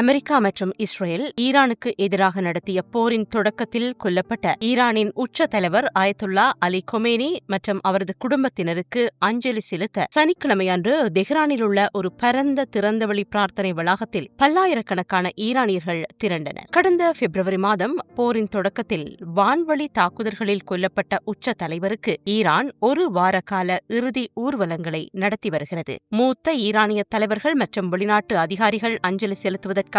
America மற்றும் Israel ஈரானுக்கு எதிராக நடத்திய போரின் தொடக்கத்தில் கொல்லப்பட்ட ஈரானின் உச்ச தலைவர் ஆயத்துல்லா அலி கொமேனி மற்றும் அவரது குடும்பத்தினருக்கு அஞ்சலி செலுத்த சனிக்கிழமையன்று தெஹ்ரானில் உள்ள ஒரு பரந்த திறந்தவெளி பிரார்த்தனை வளாகத்தில் பல்லாயிரக்கணக்கான ஈரானியர்கள் திரண்டனர். கடந்த பிப்ரவரி மாதம் போரின் தொடக்கத்தில் வான்வழி தாக்குதல்களில் கொல்லப்பட்ட உச்ச தலைவருக்கு ஈரான் ஒரு வார கால இறுதி ஊர்வலங்களை நடத்தி வருகிறது. மூத்த ஈரானிய தலைவர்கள் மற்றும் வெளிநாட்டு அதிகாரிகள் அஞ்சலி செலுத்துவதற்காக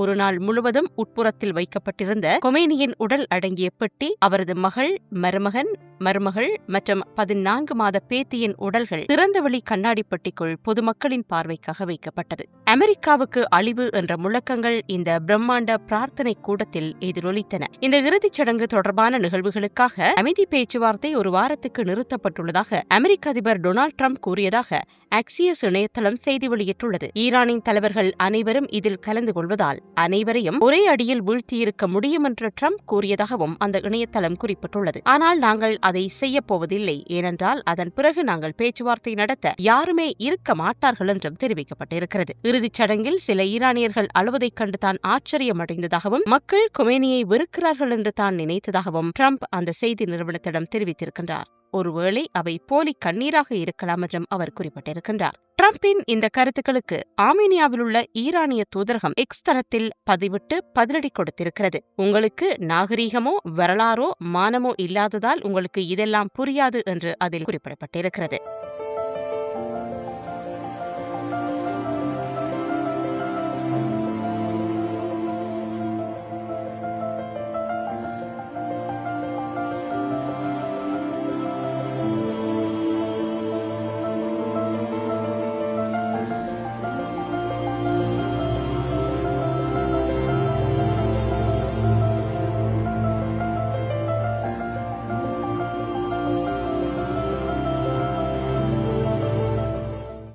ஒரு நாள் முழுவதும் உட்புறத்தில் வைக்கப்பட்டிருந்த கொமேனியின் உடல் அடங்கிய பெட்டி, அவரது மகள், மருமகள் மற்றும் 14 மாத பேத்தியின் உடல்கள் திறந்தவெளி கண்ணாடி பெட்டிக்குள் பொதுமக்களின் பார்வைக்காக வைக்கப்பட்டது. அமெரிக்காவுக்கு அழிவு என்ற முழக்கங்கள் இந்த பிரம்மாண்ட பிரார்த்தனை கூடத்தில் எதிரொலித்தன. இந்த இறுதிச் சடங்கு தொடர்பான நிகழ்வுகளுக்காக அமைதி பேச்சுவார்த்தை ஒரு வாரத்துக்கு நிறுத்தப்பட்டுள்ளதாக அமெரிக்க அதிபர் டொனால்ட் ட்ரம்ப் கூறியதாக ஆக்சியஸ் இணையதளம் செய்தி வெளியிட்டுள்ளது. ஈரானின் தலைவர்கள் அனைவரும் இதில் கலந்து கொள்வதால் அனைவரையும் ஒரே அடியில் வீழ்த்தியிருக்க முடியும் என்று ட்ரம்ப் கூறியதாகவும் அந்த இணையதளம் குறிப்பிட்டுள்ளது. ஆனால் நாங்கள் அதை செய்யப் போவதில்லை, ஏனென்றால் அதன் பிறகு நாங்கள் பேச்சுவார்த்தை நடத்த யாருமே இருக்க மாட்டார்கள் என்றும் தெரிவிக்கப்பட்டிருக்கிறது. இறுதிச் சடங்கில் சில ஈரானியர்கள் அழுவதைக் கண்டு தான் ஆச்சரியமடைந்ததாகவும் மக்கள் கொமேனியை வெறுக்கிறார்கள் என்று தான் நினைத்ததாகவும் ட்ரம்ப் அந்த செய்தி நிறுவனத்திடம் தெரிவித்திருக்கின்றார். ஒருவேளை அவை போலி கண்ணீராக இருக்கலாம் என்றும் அவர் குறிப்பிட்டிருக்கின்றார். ட்ரம்பின் இந்த கருத்துக்களுக்கு ஆர்மீனியாவில் உள்ள ஈரானிய தூதரகம் எக்ஸ் தளத்தில் பதிவிட்டு பதிலடி கொடுத்திருக்கிறது. உங்களுக்கு நாகரீகமோ வரலாறோ மானமோ இல்லாததால் உங்களுக்கு இதெல்லாம் புரியாது என்று அதில் குறிப்பிடப்பட்டிருக்கிறது.